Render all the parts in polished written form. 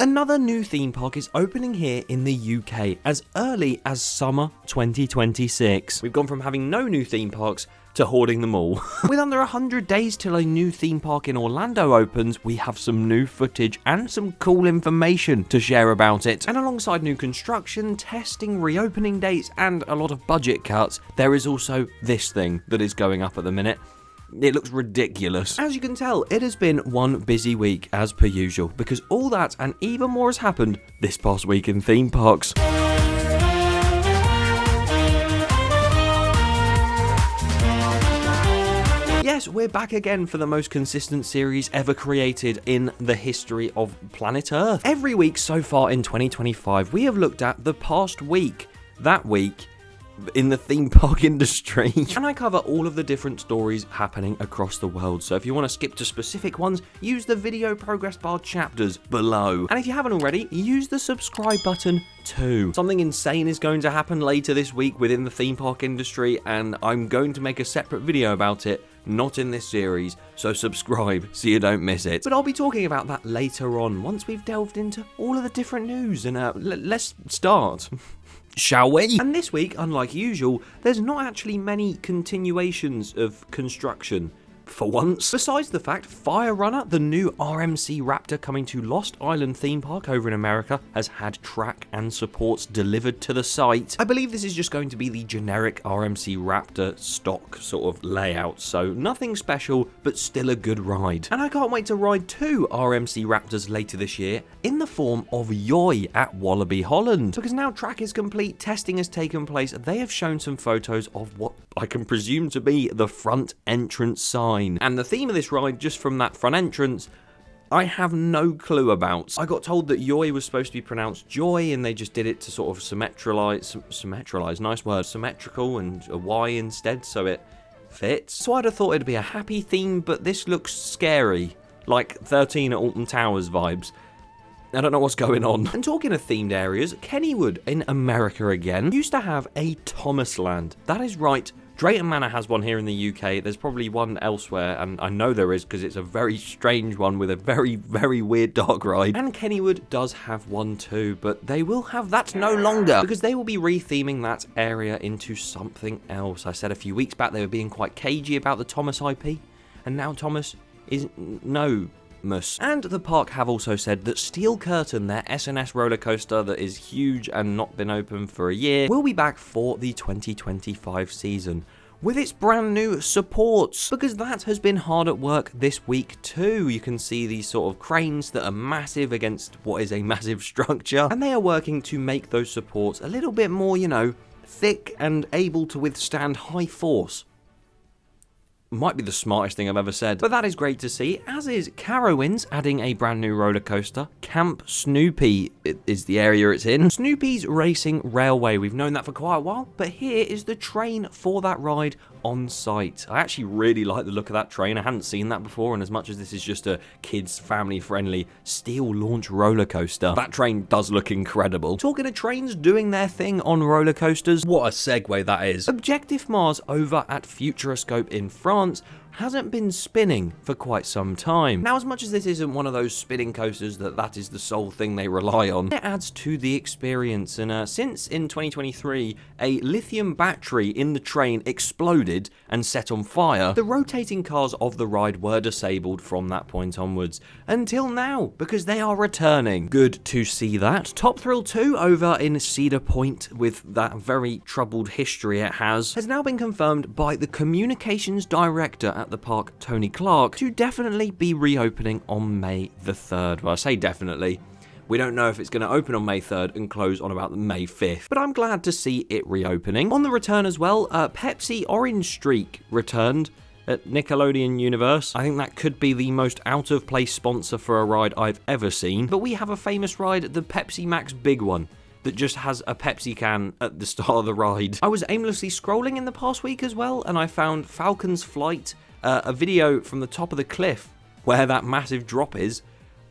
Another new theme park is opening here in the UK as early as summer 2026. We've gone from having no new theme parks to hoarding them all. With under 100 days till a new theme park in Orlando opens, we have some new footage and some cool information to share about it. And alongside new construction, testing, reopening dates, and a lot of budget cuts, there is also this thing that is going up at the minute. It looks ridiculous. As you can tell, it has been one busy week as per usual, because all that and even more has happened this past week in theme parks. Yes, we're back again for the most consistent series ever created in the history of planet Earth. Every week so far in 2025, we have looked at the past week, that week, in the theme park industry. And I cover all of the different stories happening across the world. So if you want to skip to specific ones, use the video progress bar chapters below. And if you haven't already, use the subscribe button too. Something insane is going to happen later this week within the theme park industry, and I'm going to make a separate video about it, not in this series, so subscribe so you don't miss it. But I'll be talking about that later on, once we've delved into all of the different news, and let's start. Shall we? And this week, unlike usual, there's not actually many continuations of construction. For once. Besides the fact, Fire Runner, the new RMC Raptor coming to Lost Island theme park over in America, has had track and supports delivered to the site. I believe this is just going to be the generic RMC Raptor stock sort of layout, so nothing special, but still a good ride. And I can't wait to ride 2 RMC Raptors later this year in the form of Yoi at Walibi, Holland. Because now track is complete, testing has taken place, they have shown some photos of what I can presume to be the front entrance sign. And the theme of this ride, just from that front entrance, I have no clue about. I got told that Yoi was supposed to be pronounced Joy, and they just did it to sort of symmetralize, nice word, symmetrical, and a Y instead, so it fits. So I'd have thought it'd be a happy theme, but this looks scary, like 13 at Alton Towers vibes. I don't know what's going on. And talking of themed areas, Kennywood in America again used to have a Thomasland. That is right. Drayton Manor has one here in the UK. There's probably one elsewhere, and I know there is because it's a very strange one with a very, very weird dark ride. And Kennywood does have one too, but they will have that no longer because they will be retheming that area into something else. I said a few weeks back they were being quite cagey about the Thomas IP, and now Thomas is no. And the park have also said that Steel Curtain, their SNS roller coaster that is huge and not been open for a year, will be back for the 2025 season with its brand new supports, because that has been hard at work this week too. You can see these sort of cranes that are massive against what is a massive structure, and they are working to make those supports a little bit more, you know, thick and able to withstand high force. Might be the smartest thing I've ever said, but that is great to see, as is Carowinds adding a brand new roller coaster. Camp Snoopy is the area it's in. Snoopy's Racing Railway, we've known that for quite a while, but here is the train for that ride on site. I actually really like the look of that train. I hadn't seen that before, and as much as this is just a kids family friendly steel launch roller coaster, that train does look incredible. Talking of trains doing their thing on roller coasters, what a segue that is. Objectif Mars over at Futuroscope in France hasn't been spinning for quite some time. Now, as much as this isn't one of those spinning coasters that is the sole thing they rely on, it adds to the experience. And since in 2023 a lithium battery in the train exploded and set on fire, the rotating cars of the ride were disabled from that point onwards until now, because they are returning. Good to see that. Top Thrill 2 over in Cedar Point, with that very troubled history it has now been confirmed by the communications director at the park, Tony Clark, to definitely be reopening on May the 3rd. Well, I say definitely. We don't know if it's going to open on May 3rd and close on about May 5th, but I'm glad to see it reopening. On the return as well, Pepsi Orange Streak returned at Nickelodeon Universe. I think that could be the most out-of-place sponsor for a ride I've ever seen, but we have a famous ride, the Pepsi Max Big One, that just has a Pepsi can at the start of the ride. I was aimlessly scrolling in the past week as well, and I found Falcon's Flight, a video from the top of the cliff where that massive drop is,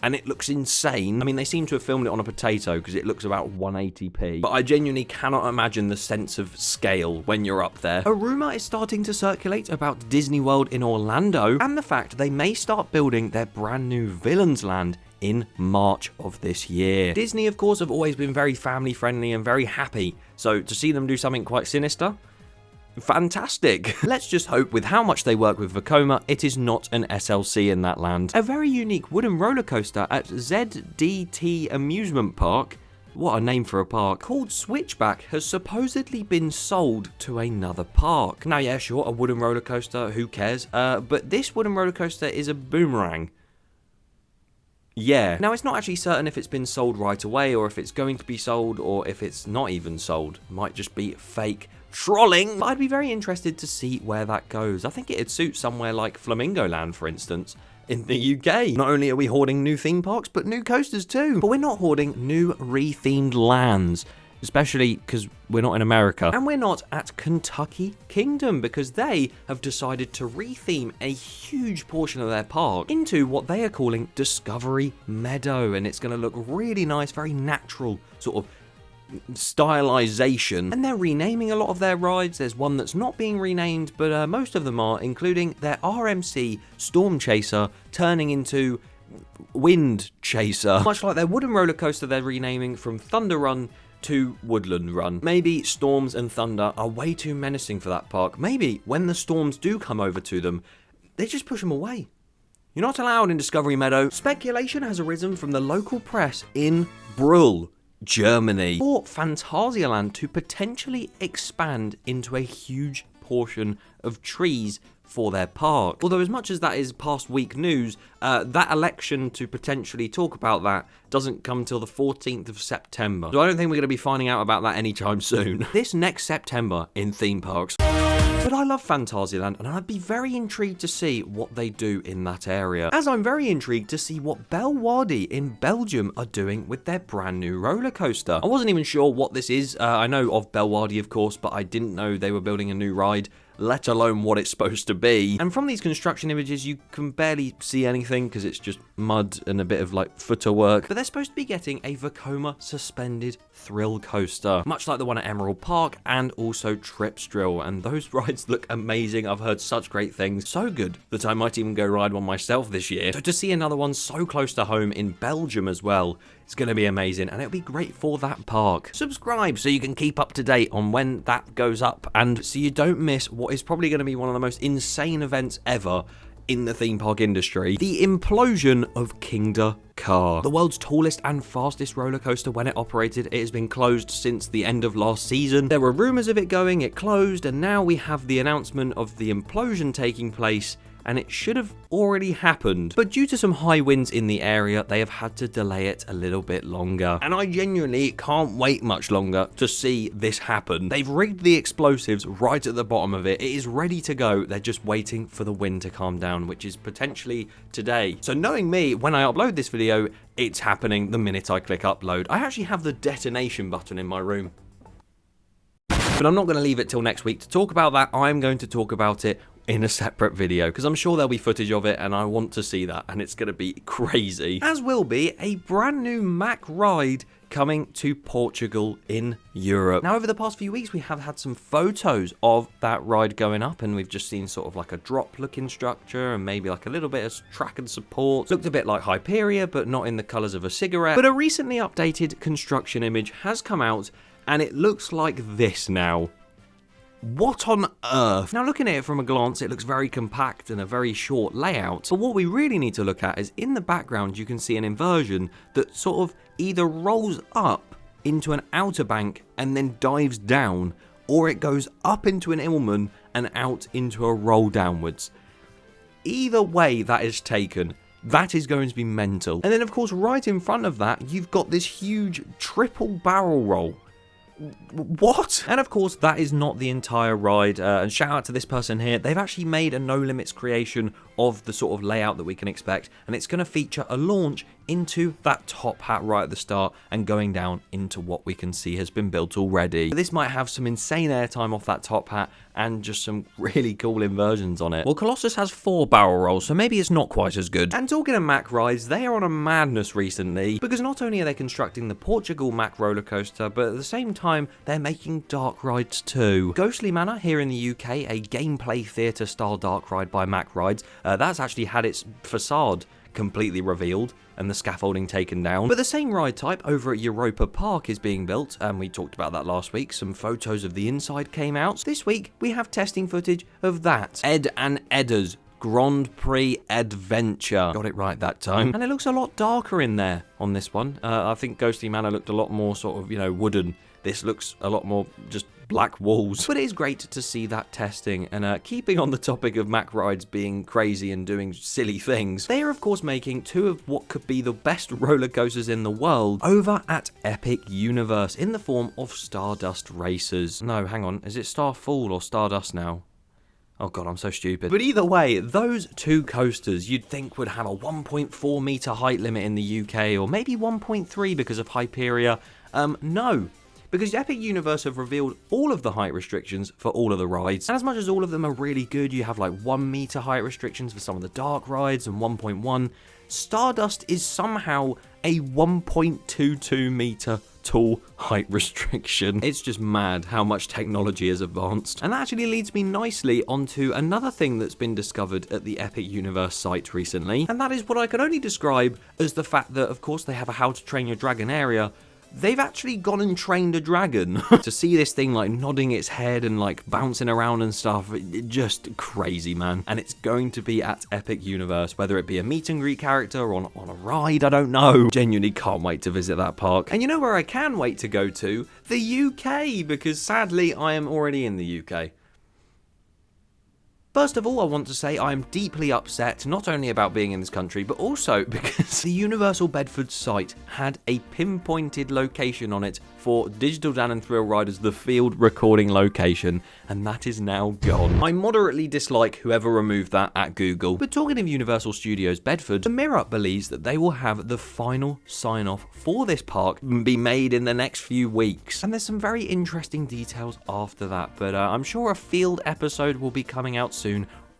and it looks insane. I mean, they seem to have filmed it on a potato because it looks about 180p, but I genuinely cannot imagine the sense of scale when you're up there. A rumour is starting to circulate about Disney World in Orlando and the fact they may start building their brand new Villains Land in March of this year. Disney, of course, have always been very family friendly and very happy, so to see them do something quite sinister, fantastic. Let's just hope with how much they work with Vekoma, it is not an SLC in that land. A very unique wooden roller coaster at ZDT Amusement Park, what a name for a park, called Switchback has supposedly been sold to another park. Now yeah, sure, a wooden roller coaster, who cares, but this wooden roller coaster is a boomerang. Yeah. Now, it's not actually certain if it's been sold right away, or if it's going to be sold, or if it's not even sold. It might just be fake trolling. But I'd be very interested to see where that goes. I think it'd suit somewhere like Flamingo Land, for instance, in the UK. Not only are we hoarding new theme parks, but new coasters too. But we're not hoarding new re-themed lands. Especially because we're not in America. And we're not at Kentucky Kingdom, because they have decided to retheme a huge portion of their park into what they are calling Discovery Meadow. And it's going to look really nice, very natural sort of stylization. And they're renaming a lot of their rides. There's one that's not being renamed, but most of them are, including their RMC Storm Chaser turning into Wind Chaser. Much like their wooden roller coaster they're renaming from Thunder Run to Woodland Run. Maybe storms and thunder are way too menacing for that park. Maybe when the storms do come over to them, they just push them away. You're not allowed in Discovery Meadow. Speculation has arisen from the local press in Brühl, Germany, for Phantasialand to potentially expand into a huge portion of trees for their park. Although as much as that is past week news, that election to potentially talk about that doesn't come till the 14th of September. So I don't think we're going to be finding out about that anytime soon. This next September in theme parks. But I love Phantasialand, and I'd be very intrigued to see what they do in that area. As I'm very intrigued to see what Bellewaerde in Belgium are doing with their brand new roller coaster. I wasn't even sure what this is. I know of Bellewaerde, of course, but I didn't know they were building a new ride, let alone what it's supposed to be. And from these construction images, you can barely see anything because it's just mud and a bit of like footer work. But they're supposed to be getting a Vekoma suspended thrill coaster, much like the one at Emerald Park and also Tripsdrill. And those rides look amazing. I've heard such great things. So good that I might even go ride one myself this year. So to see another one so close to home in Belgium as well, it's going to be amazing, and it'll be great for that park. Subscribe so you can keep up to date on when that goes up, and so you don't miss what is probably going to be one of the most insane events ever in the theme park industry, the implosion of Kingda Car. The world's tallest and fastest roller coaster when it operated, it has been closed since the end of last season. There were rumours of it going, it closed, and now we have the announcement of the implosion taking place, and it should have already happened. But due to some high winds in the area, they have had to delay it a little bit longer. And I genuinely can't wait much longer to see this happen. They've rigged the explosives right at the bottom of it. It is ready to go. They're just waiting for the wind to calm down, which is potentially today. So knowing me, when I upload this video, it's happening the minute I click upload. I actually have the detonation button in my room. But I'm not going to leave it till next week to talk about that. I'm going to talk about it in a separate video, because I'm sure there'll be footage of it and I want to see that, and it's going to be crazy. As will be a brand new Mack ride coming to Portugal in Europe. Now, over the past few weeks, we have had some photos of that ride going up, and we've just seen sort of like a drop looking structure and maybe like a little bit of track and support. Looked a bit like Hyperia, but not in the colors of a cigarette. But a recently updated construction image has come out, and it looks like this now. What on earth? Now, looking at it from a glance, it looks very compact and a very short layout. But what we really need to look at is in the background, you can see an inversion that sort of either rolls up into an outer bank and then dives down, or it goes up into an Illman and out into a roll downwards. Either way that is taken, that is going to be mental. And then, of course, right in front of that, you've got this huge triple barrel roll. What? And of course, that is not the entire ride, and shout out to this person here. They've actually made a no limits creation of the sort of layout that we can expect, and it's going to feature a launch into that top hat right at the start and going down into what we can see has been built already. This might have some insane airtime off that top hat and just some really cool inversions on it. Well, Colossus has 4 barrel rolls, so maybe it's not quite as good. And talking of Mack rides, they are on a madness recently, because not only are they constructing the Portugal Mack roller coaster, but at the same time, they're making dark rides too. Ghostly Manor here in the UK, a gameplay theatre style dark ride by Mack Rides, that's actually had its facade completely revealed. and the scaffolding taken down. But the same ride type over at Europa Park is being built, and we talked about that last week. Some photos of the inside came out. This week, we have testing footage of that. Ed and Edda's Grand Prix Adventure. Got it right that time. And it looks a lot darker in there on this one. I think Ghostly Manor looked a lot more sort of, wooden. This looks a lot more just black walls. But it is great to see that testing. And keeping on the topic of Mack rides being crazy and doing silly things, they are of course making two of what could be the best roller coasters in the world over at Epic Universe in the form of Stardust Racers. No, hang on. Is it Starfall or Stardust now? Oh god, I'm so stupid. But either way, those two coasters you'd think would have a 1.4 meter height limit in the UK, or maybe 1.3 because of Hyperia. No. Because Epic Universe have revealed all of the height restrictions for all of the rides. And as much as all of them are really good, you have like 1 meter height restrictions for some of the dark rides and 1.1. Stardust is somehow a 1.22 meter tall height restriction. It's just mad how much technology has advanced. And that actually leads me nicely onto another thing that's been discovered at the Epic Universe site recently. And that is what I can only describe as the fact that, of course, they have a How to Train Your Dragon area. They've actually gone and trained a dragon. To see this thing like nodding its head and like bouncing around and stuff, just crazy, man. And it's going to be at Epic Universe, whether it be a meet and greet character or on a ride, I don't know. Genuinely can't wait to visit that park. And you know where I can wait to go to? The UK, because sadly I am already in the UK. First of all, I want to say I am deeply upset, not only about being in this country, but also because the Universal Bedford site had a pinpointed location on it for DigitalDan and Thrill Riders, the field recording location, and that is now gone. I moderately dislike whoever removed that at Google, but talking of Universal Studios Bedford, the Mirror believes that they will have the final sign-off for this park be made in the next few weeks. And there's some very interesting details after that, but I'm sure a field episode will be coming out soon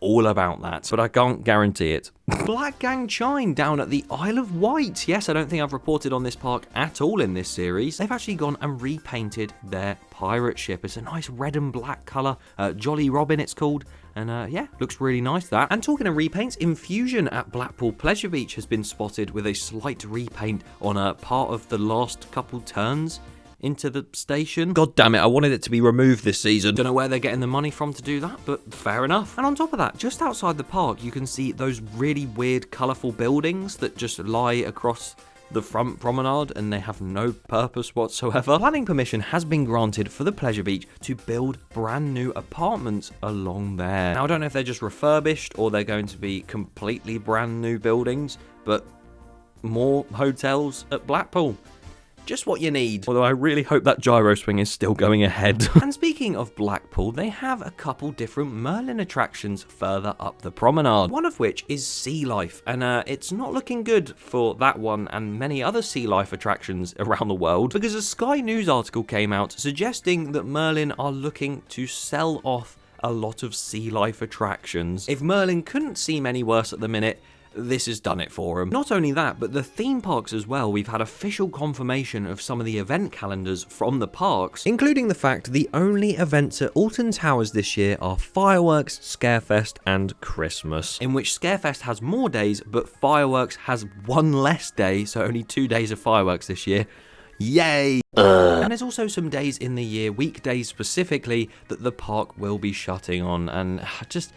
all about that, but I can't guarantee it. Blackgang Chine down at the Isle of Wight. Yes, I don't think I've reported on this park at all in this series. They've actually gone and repainted their pirate ship. It's a nice red and black colour, Jolly Robin it's called, and yeah, looks really nice that. And talking of repaints, Infusion at Blackpool Pleasure Beach has been spotted with a slight repaint on a part of the last couple turns into the station. God damn it, I wanted it to be removed this season. Don't know where they're getting the money from to do that, but fair enough. And on top of that, just outside the park, you can see those really weird, colourful buildings that just lie across the front promenade and they have no purpose whatsoever. Planning permission has been granted for the Pleasure Beach to build brand new apartments along there. Now, I don't know if they're just refurbished or they're going to be completely brand new buildings, but more hotels at Blackpool. Just what you need. Although I really hope that gyro swing is still going ahead. And speaking of Blackpool, they have a couple different Merlin attractions further up the promenade. One of which is Sea Life, and it's not looking good for that one and many other Sea Life attractions around the world, because a Sky News article came out suggesting that Merlin are looking to sell off a lot of Sea Life attractions. If Merlin couldn't seem any worse at the minute, this has done it for them. Not only that, but the theme parks as well. We've had official confirmation of some of the event calendars from the parks, including the fact the only events at Alton Towers this year are Fireworks, Scarefest, and Christmas, in which Scarefest has more days, but Fireworks has one less day, so only 2 days of fireworks this year. Yay! And there's also some days in the year, weekdays specifically, that the park will be shutting on, and just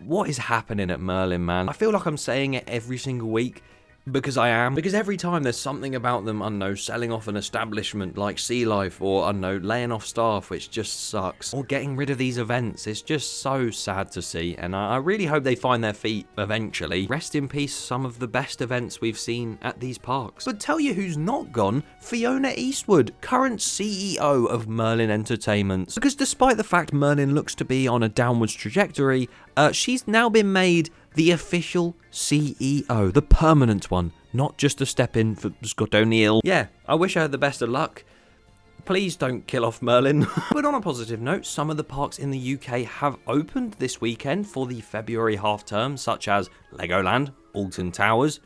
what is happening at Merlin, man? I feel like I'm saying it every single week, because I am. Because every time there's something about them, I don't know, selling off an establishment like Sea Life, or I don't know, laying off staff, which just sucks, or getting rid of these events. It's just so sad to see, and I really hope they find their feet eventually. Rest in peace, some of the best events we've seen at these parks. But tell you who's not gone, Fiona Eastwood, current CEO of Merlin Entertainments. Because despite the fact Merlin looks to be on a downwards trajectory, she's now been made the official CEO, the permanent one, not just a step in for Scott O'Neill. Yeah, I wish I had the best of luck. Please don't kill off Merlin. But on a positive note, some of the parks in the UK have opened this weekend for the February half term, such as Legoland, Alton Towers.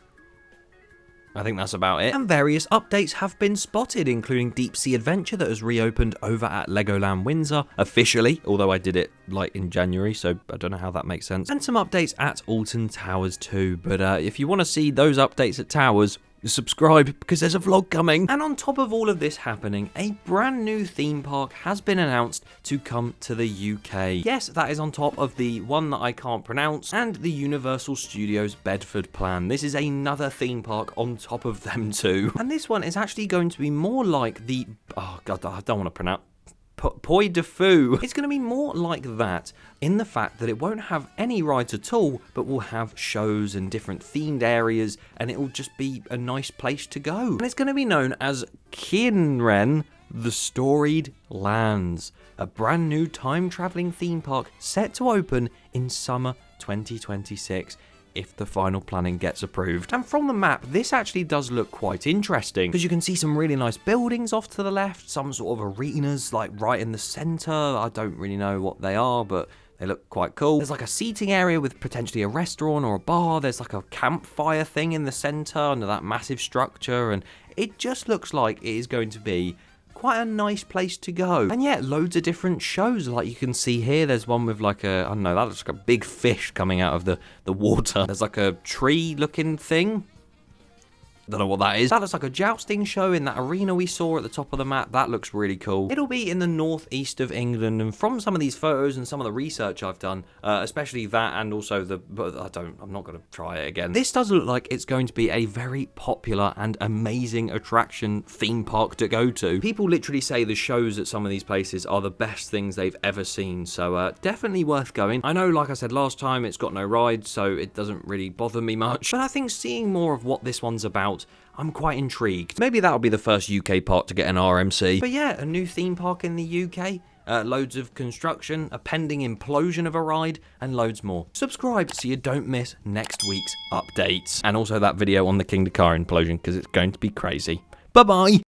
I think that's about it. And various updates have been spotted, including Deep Sea Adventure that has reopened over at Legoland Windsor, officially, although I did it like in January, so I don't know how that makes sense. And some updates at Alton Towers too, but if you want to see those updates at Towers, subscribe because there's a vlog coming. And on top of all of this happening, a brand new theme park has been announced to come to the UK. Yes, that is on top of the one that I can't pronounce and the Universal Studios Bedford plan. This is another theme park on top of them two. And this one is actually going to be more like the, oh god, I don't want to pronounce, Puy de Fou. It's going to be more like that in the fact that it won't have any rides at all, but will have shows and different themed areas, and it will just be a nice place to go. And it's going to be known as Kinren, the Storied Lands, a brand new time-traveling theme park set to open in summer 2026. If the final planning gets approved. And from the map, this actually does look quite interesting, because you can see some really nice buildings off to the left, some sort of arenas like right in the center. I don't really know what they are, but they look quite cool. There's like a seating area with potentially a restaurant or a bar. There's like a campfire thing in the center under that massive structure, and it just looks like it is going to be quite a nice place to go. And yeah, loads of different shows, like you can see here. There's one with like a, I don't know, that looks like a big fish coming out of the water. There's like a tree looking thing. Don't know what that is. That looks like a jousting show in that arena we saw at the top of the map. That looks really cool. It'll be in the northeast of England, and from some of these photos and some of the research I've done, especially that and also the, but I'm not going to try it again. This does look like it's going to be a very popular and amazing attraction theme park to go to. People literally say the shows at some of these places are the best things they've ever seen, so definitely worth going. I know, like I said last time, it's got no rides, so it doesn't really bother me much, but I think seeing more of what this one's about, I'm quite intrigued. Maybe that'll be the first UK park to get an RMC. But yeah, a new theme park in the UK, loads of construction, a pending implosion of a ride, and loads more. Subscribe so you don't miss next week's updates. And also that video on the Kingda car implosion, because it's going to be crazy. Bye-bye!